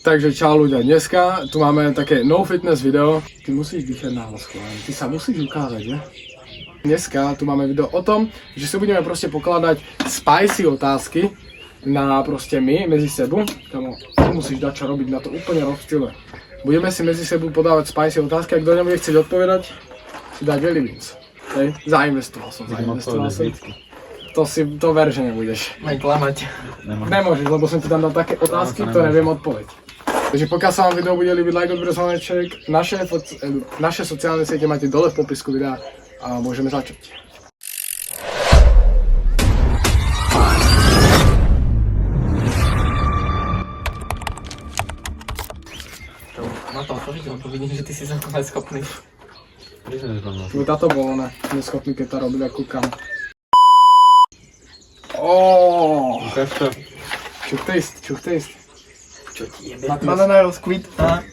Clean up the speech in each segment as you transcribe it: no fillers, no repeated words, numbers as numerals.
Takže čau ľudia, dneska tu máme také no fitness video. Ty musíš dýchať na hlas, ty sa musíš ukázať, ne? Dneska tu máme video o tom, že si budeme proste pokladať spicy otázky na proste my, medzi sebou. Kamo, ty musíš dať čo robiť, na to úplne rozptyle. Budeme si medzi sebou podávať spicy otázky, ak kto nebude chcieť odpovedať, si dať veľmi víc. Hej, zainvestoval som. To ver, že nebudeš. Aj klamať. Nemôžeš, lebo som ti tam dal také otázky, ktoré viem odpoveď. Takže pokiaľ sa vám video bude ľúbiť, like, odber, zvoneček, naše sociálne siete máte dole v popisku videa a môžeme začať. Na to otvoríš, lebo vidím, že ty si celkom aj schopný. Táto bolo neschopný, keď to robili, ako kam. Ukáž to. Čuch taste. Čo ti jebe? Banana alebo squid a...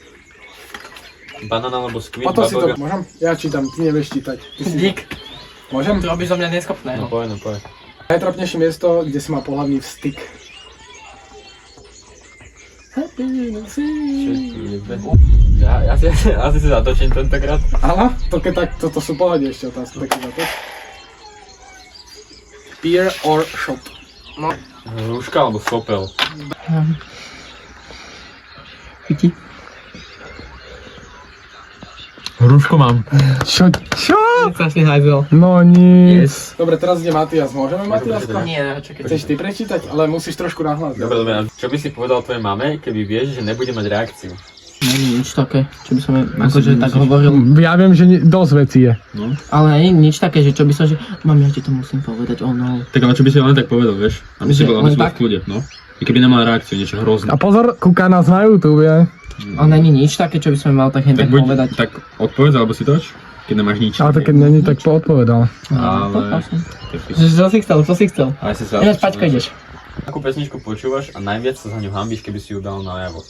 Banana alebo squid, Potom si to, baboga. môžem? Ja čítam, ty nevieš čítať. Dík. Môžem? To robíš zo mňa neschopného. No poď. Najtrapnejšie miesto, kde si má pohlavný styk. Ja si zatočím tentokrát. Aha, to keď tak, toto sú pohode ešte otázky, taký zatoč. Beer or shop? No. Rúška alebo sopel. Chytí. Rúško mám. Čo? Strašný hajzel. No nic. Yes. Dobre, teraz ide Matias. Môžeme, Matias? Nie, čakaj. Chceš ty prečítať? Ale musíš trošku nahlas. Dobre. Čo by si povedal tvojej mame, keby vieš, že nebude mať reakciu? Nie, nič také, čo by som akože tak hovoril. Ja viem, že dosť vecí je. No. Ale nič také, že čo by som, že mám, ja ti to musím povedať, no. Tak ale čo by si len tak povedal, vieš? Aby si Že bola len v tak? kľude, no. I keby nemala reakciu, niečo hrozné. A pozor, kúka nás na YouTube. Ale není nič také, čo by som mal tak hen tak povedať. Tak odpovedz, alebo si toč, keď nemáš nič. Ale to keď není, tak poodpovedal. Ale... Čo si chcel? Ale si sa... Ináč, Paťko, ideš. Akú pesničku počúvaš a najviac sa za ňu hanbíš, keby si ju dal najavo?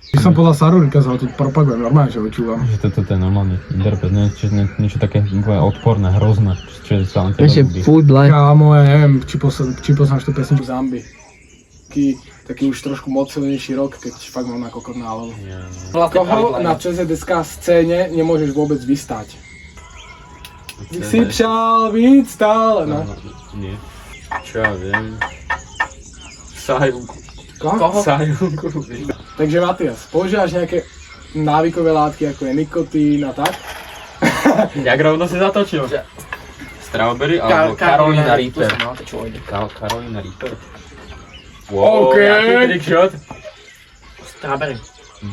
Keď som podľa Sarurika, sa ho tu propagujem, normálne, že počúvam. Že toto je normálny interpret, niečo také odporné, hrozné, čo sa len teba Ešte ľúbi. full black. Kámo, ja neviem, či poznáš tú pesničku Zambi. Taký už trošku moc silnejší rok, keď fakt mám na kokot nálovu. Koho na ČZDSK scéne nemôžeš vôbec vystáť? Si přál víc stále, no. Nie. Čo ja viem. Sajunku. Koho? Sajunku. Takže Matias, používaš nejaké návykové látky, ako je nikotín a tak? Jak rovno si zatočil? Strawberry alebo Carolina Reaper? No, to čo ide. Carolina Reaper? Wow, OK. jaký trickshot? Strawberry.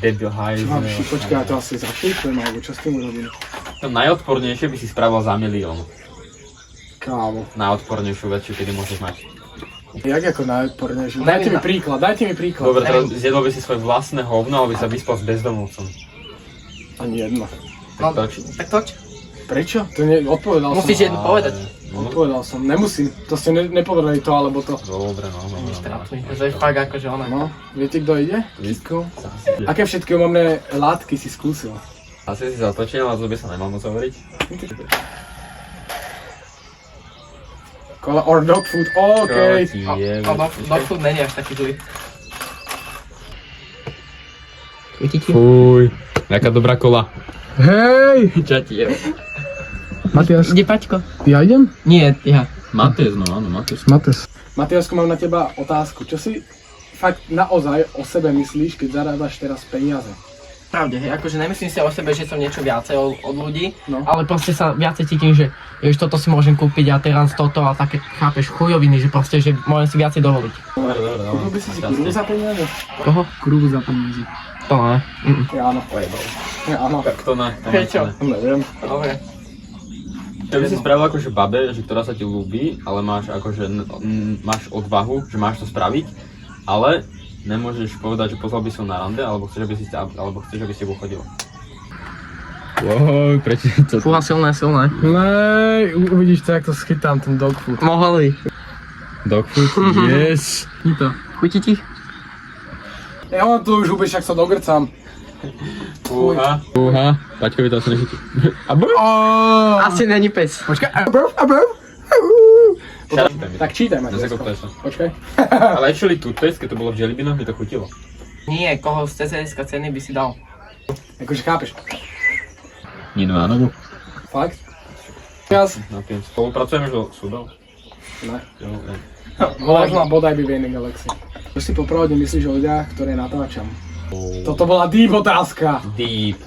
Debil Čo hajzl. mám počkaj, ja to asi zašlipujem, alebo čo s tým urobím? To najodpornejšie by si spravil za 1 000 000. Kámo. Najodpornejšiu vec, čo kedy môžeš mať. Jak ako najodpornejšie? Neviem. Dajte mi príklad. Dobre, teraz zjedol by si svoje vlastné hovno, aby sa vyspal s bezdomovcom. Ani jedno. No, toč. tak toč. Prečo? To odpovedal som. Musíš jednu povedať. Odpovedal som, nemusím. To ste nepovedali to alebo to. Dobre, no. Neštrátuj. To je fakt akože ona. No, viete kto ide? Kiko. Aké všetky umamné látky si skúsil? Asi si zatočil, ale to by sa nemal moc hovoriť. Cola or dog food, OK. A dog food není až taký zlý. Chytí ti? Fuj, jaká dobrá kola. Hej! Čo ti je? Matias, Ide Paťko? ja idem? Nie, ja. Mates, no áno, Mates. Matias. Matiasko, mám na teba otázku. Čo si fakt naozaj o sebe myslíš, keď zarábaš teraz peniaze? Pravde, hej, akože nemyslím si o sebe, že som niečo viacej od ľudí, No. ale proste sa viacej cítim, že vieš, toto si môžem kúpiť a teraz toto a také, chápeš, chujoviny, že proste, že môžem si viacej dovoliť. Dobre. Kúpil by si kruhu za peniaze? Koho? Kruhu za peniaze. To ne. Ja áno. Ja áno. Tak to ne. Prečo? Neviem. Dobre. Čo by si spravil akože babe, že ktorá sa ti ľúbi, ale máš akože, máš odvahu, že máš to spraviť, ale nemôžeš povedať, že pozval by si ho na rande, alebo chceš, aby si s tebou chodila. Wow, prečo to? Fúha, silné. Nej, uvidíš to, jak to schytám, ten dog food. Mohli. Dog food? Yes! Chutí ti? Ja mám tu už huby, však sa dogrcam. Fúha. Fúha, Paťkovi to asi nechutí. Asi není pes. Počkaj. Tak čítaj, Matiasko. Počkaj. Ale actually toothpaste, keď to bolo v Jellybinoch, mi to chutilo. Nie, koho z CCS-ka ceny by si dal? Akože chápeš. Nie no áno. Fakt? Jas? Napiem. Spolupracujeme so súdom? Ne. Jo, ne. Možno bodaj by v jednej galaxii. Čo si popravde myslíš o ľuďach, ktoré natáčam? Toto bola deep otázka. Deep.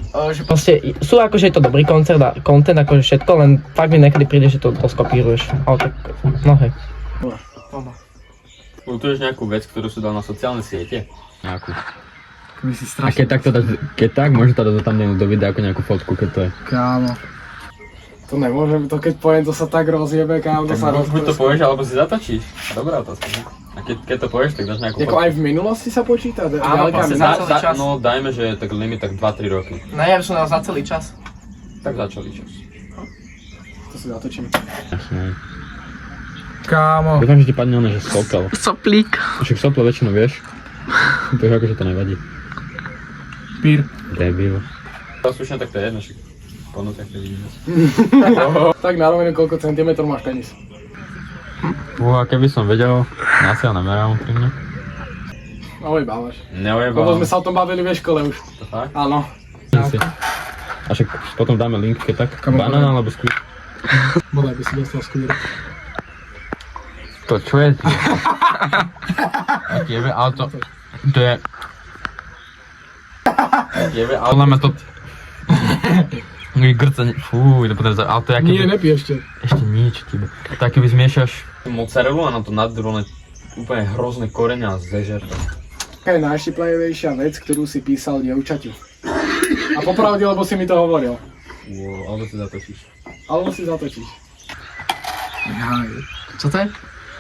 Že proste sú akože je to dobrý koncert a content akože všetko, len fakt mi niekedy príde, že to skopíruješ. Ale tak, no hej. Dobre. Kultuješ nejakú vec, ktorú si dal na sociálne siete? Nejakú. Keby si A strašne... keď tak to dáš, keď tak, môže to dať tam do videa ako nejakú fotku, keď to je. Kámo. To nemôžem, to keď poviem, to sa tak rozjebe, kámo, to Tak sa buď to povieš, alebo si zatočíš. Dobrá otázka. Ne? A keď to povieš, tak dáš nejakú Jako aj v minulosti sa počíta? Áno, Ďaleká proste minulosti? za celý čas. No dajme, že tak limit tak 2-3 roky. No ja by som dal za celý čas. Tak začali čas. To si zatočím. Jasné. Kámo. Dúfam, že ti padne ono, že sopel. Soplík. Však sopel väčšinou vieš. To je akože to nevadí. Pír. Debil. Slušne, tak to je jedno, však po nociach to vidíme. Tak na rovinu, koľko centimetrov máš penis? Keby som vedel, asi ja namerám pri mne. Ojebávaš. Lebo Neojebal. sme sa o tom bavili v škole už. To fakt? Áno. A však potom dáme link, keď tak. Komu Banán dáme? alebo skvír. Bodaj by si dostal skvír. To čo je? Ale to je... Jebe, ale Podľa mňa to... Grcanie, fú, ale to je aké... Nie, nepij ešte. Ešte nič, tebe. To aké by zmiešaš... mozzarellu a na to nadrolné úplne hrozné korene a zežer. Aká je najšiplejšia vec, ktorú si písal dievčaťu? A popravde, lebo si mi to hovoril. Alebo si zatočíš. Alebo si zatočíš. Čo to je?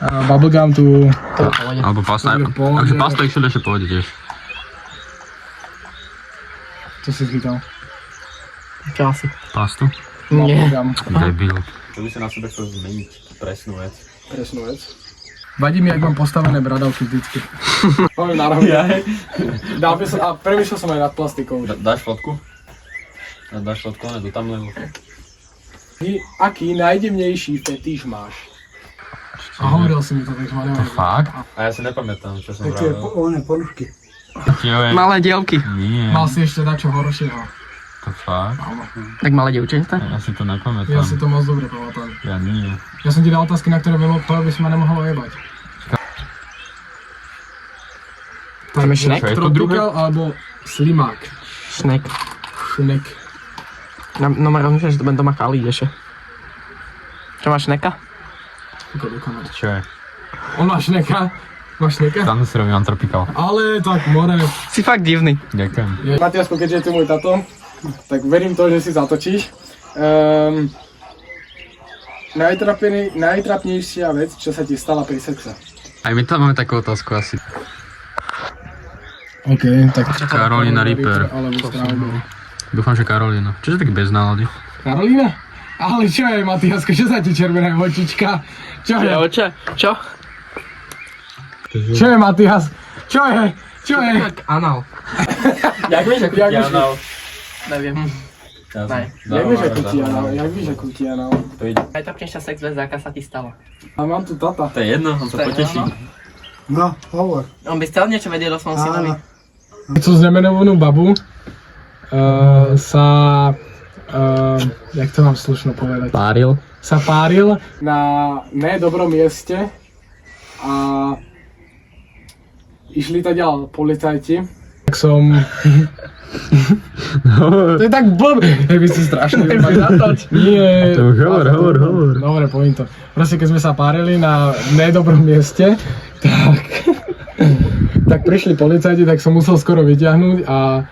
Bubblegum tu... To je pohode. Alebo pasta... Dobre, pohode. Takže pasta ešte ešte pohode tiež. Co si zvytal? Čo asi? Pastu? Nie. Bubblegum. Debil. Čo by si na sebe chcel zmeniť? Presnú vec. Presnú vec. Vadí mi, ak mám postavené bradavky vždycky. Poviem na rovinu. Dal by som, a premýšľal som aj nad plastikou. Dáš fotku? Dáš fotku, ne, to tam lebo. Aký najdivnejší fetíš máš? A hovoril si mi to, takže ma To neviem. fakt? A ja si nepamätám, čo som Tak tie vravel. porušky. Malé dievky. Nie, Mal si ešte dačo horšieho. to fakt? Tak malé dievčenstá? Ja si to nepamätám. Ja si to moc dobre pamätám. Ja nie. Ja som ti dal otázky, na ktoré by si ma nemohol jebať. Máme šnek? Čo je to druhé? Tropical alebo slimák? Šnek. Šnek. No ma rozmýšľam, že to bude doma kalí ešte. Čo máš šneka? Čo je? On má šneka? Máš šneka? Tam si robím antropikál. Ale tak more. Si fakt divný. Ďakujem. Matiasko, keďže ty môj tato, tak verím to, že si zatočíš. Najtrapnejšia vec, čo sa ti stala pri sexe? Aj my tam máme takú otázku asi. OK, tak... Karolina Reaper. Alebo Strawberry. Dúfam, že Karolina. Čo je tak bez nálady? Karolina? Ale čo je, Matiasko, čo sa ti červená očička? Čo je? Oče? Čo? Čo je, Matias? Čo je? Čo je? Tak anal. Jak vieš, ako Jak ti vieš- anal? Neviem. Jasne. Jak vieš, ako ti anal? Jak vieš, ako ti anal? To ide. Najtrapnejšia sex vec, aká sa ti stala. A mám tu tata. To je jedno, on sa To je poteší. ono. No, hovor. On by chcel niečo vedieť o svojom synovi. Co s nemenovanou babu jak to mám slušno povedať? Páril? Sa páril na nedobrom mieste a išli taďal policajti. Tak som... To je tak blb... By si strašne vypadať. Nie. To už hovor. Dobre, poviem to. Proste keď sme sa párili na nedobrom mieste, tak prišli policajti, tak som musel skoro vyťahnuť a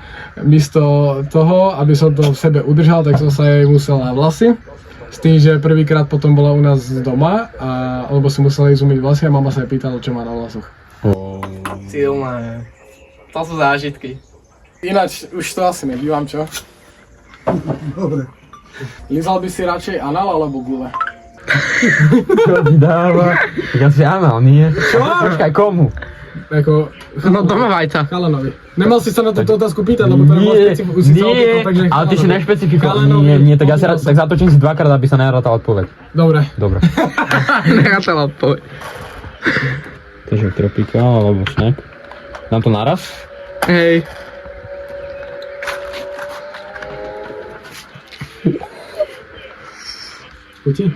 miesto toho, aby som to v sebe udržal, tak som sa jej musel na vlasy. S tým, že prvýkrát potom bola u nás doma, lebo si musel jej zumyť vlasy a mama sa jej pýtala, čo má na vlasoch. Silné. To sú zážitky. Ináč, už to asi nebývam, čo? Dobre. Lízal by si radšej anal alebo gule? Čo ti dáva? Tak asi anal, nie? Čo? Počkaj, komu? Ako... No doma vajca. Chalanovi. Nemal si sa na túto otázku pýtať, lebo to je Nie, ale ty si nešpecifikoval. Nie, tak ja si tak zatočím si dvakrát, aby sa nerátala odpoveď. Dobre. Dobre. Nerátala odpoveď. Takže tropikál alebo snack. Dám to naraz. Hej. Chutí?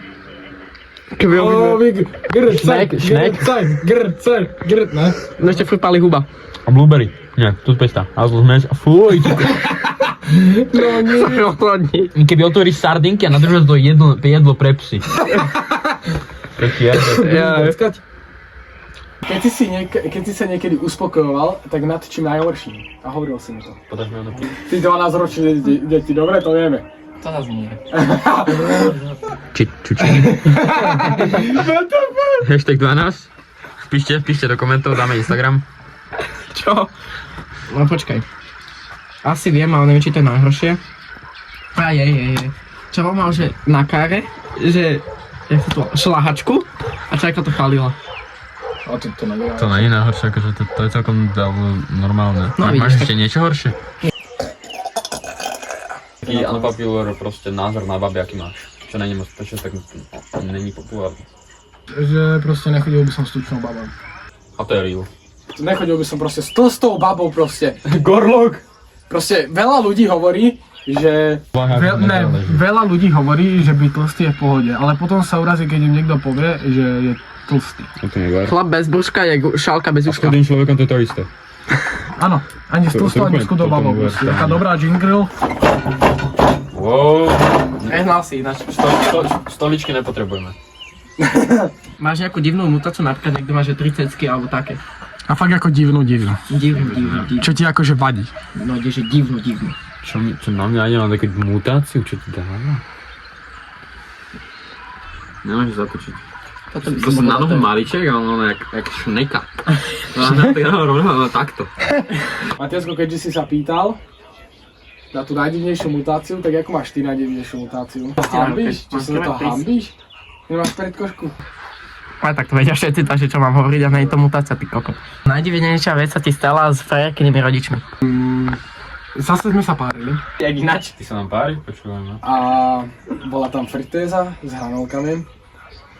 Keby Grt, ne? No ešte furt pálí huba. A blueberry. Nie, toothpaste. A to zmes. Fuj. Keby otvoríš sardinky a nadržíš to jedlo pre psy. To je čierne. Keď si sa niekedy uspokojoval, tak nad čím najhorším. A hovoril si mi to. Podáš mi ho do piva. Ty 12-ročné deti, dobre, to vieme. To zase nie. Čučiny. Hashtag 12. Píšte do komentov, dáme Instagram. Čo? No počkaj. Asi viem, ale neviem, či to je najhoršie. A je. Čo mal, že na káre, že jak sa to šlahačku a čajka to chválila. A to neviem. To nie je najhoršie, akože to je celkom normálne. No, Máš vidíš, ešte niečo horšie? Taký unpopular proste názor na baby, aký máš. Čo není moc, prečo tak není populárne. Že proste nechodil by som s tučnou babou. A to je real. Nechodil by som proste s tlstou babou proste. Gorlok! Proste veľa ľudí hovorí, že... Veľa ľudí hovorí, že byť tlstý je v pohode, ale potom sa urazí, keď im niekto povie, že je tlstý. Chlap bez brúška je šálka bez S uška. chudým človekom to je to isté. Áno, ani s tlstou, ani s chudou babou. Taká dobrá jingle. Wow. Nehnal si ináč. Stoličky nepotrebujeme. Máš nejakú divnú mutáciu, napríklad niekto má, že 3 cecky alebo také. A fakt ako divnú. Divnú. Čo ti akože vadí? No, že divnú. Čo na mňa ani mám takú mutáciu, čo ti dáva? Nemáš zatočiť. To som na nohu maliček, ale ono jak šneka. Takto. Matiasko, keďže si sa pýtal na tú najdivnejšiu mutáciu, tak ako máš ty najdivnejšiu mutáciu? Hambíš? Či sa to hambíš? Nemáš predkošku? Ale tak to vedia všetci, takže čo mám hovoriť, a nie je to mutácia, ty kokot. Najdivnejšia vec sa ti stala s frajerkynými rodičmi. Zase sme sa párili. Jak ináč? Ty sa nám pári? Počúvame. A bola tam fritéza s hranolkami.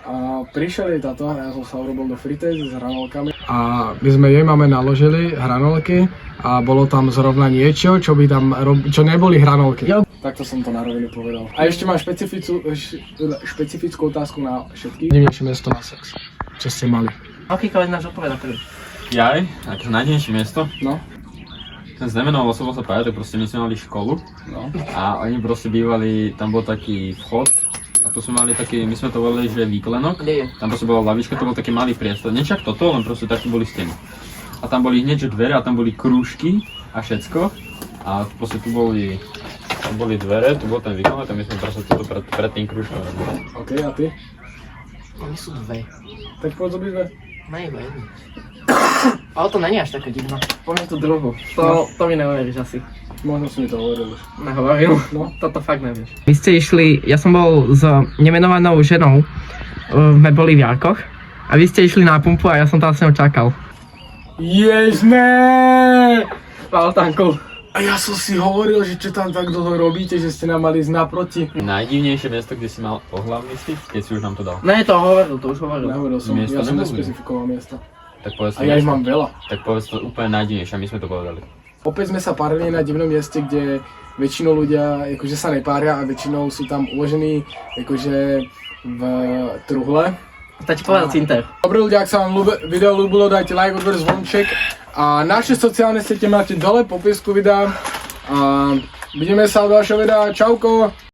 A prišiel jej táto, ja som sa urobil do fritézy s hranolkami. A my sme jej máme naložili hranolky a bolo tam zrovna niečo, čo by tam čo neboli hranolky. Takto som to na rovinu povedal. A ešte mám špecifickú otázku na všetkých. Najdivnejšie miesto na sex, čo ste mali. Ok, koľko náš odpoveda prvý. Jaj, akože najdivnejšie miesto. No, Ten znamenal osobou sa pája, tak proste my sme mali školu. no. A oni proste bývali, tam bol taký vchod. A tu sme mali taký, my sme to volali, že výklenok. Kde je? Tam proste bola lavička, to bol taký malý priestor. Nečak toto, len proste taký boli steny. A tam boli hneď že dvere a tam boli krúžky a všetko. A proste tu boli dvere, tu bol ten výklenok a my sme proste toto pred tým krúžkom robili. OK, a ty? Oni sú dve. Tak povedz obidve. Ne, iba jednu. Ale to není až také divné. Poďme tú druhú. To mi neuveríš asi. Možno si mi to hovoril už. Nehovoril. No. Toto fakt nevieš. Vy ste išli, ja som bol s nemenovanou ženou, sme boli v Jarkoch a vy ste išli na pumpu a ja som tam s ňou čakal. Ježné! Valtánku. A ja som si hovoril, že čo tam tak dlho robíte, že ste nám mali ísť naproti. Najdivnejšie miesto, kde si mal ohľad myslí, keď si už nám to dal. Ne, to hovoril, to už hovoril. Nehovoril som, Miesto ja som neboli. nespecifikoval miesta. Tak povedz A ja ich mám veľa. Tak povedz to úplne najdivnejšie, a my sme to povedali. Opäť sme sa párili na divnom mieste, kde väčšinou ľudia akože sa nepária a väčšinou sú tam uložení akože v truhle. Stačí povedať Cinter. Dobrý ľudia, ak sa vám video ľúbilo, dajte like, odber, zvonček a naše sociálne siete máte dole po popisku videa a vidíme sa u ďalšieho videa. Čauko!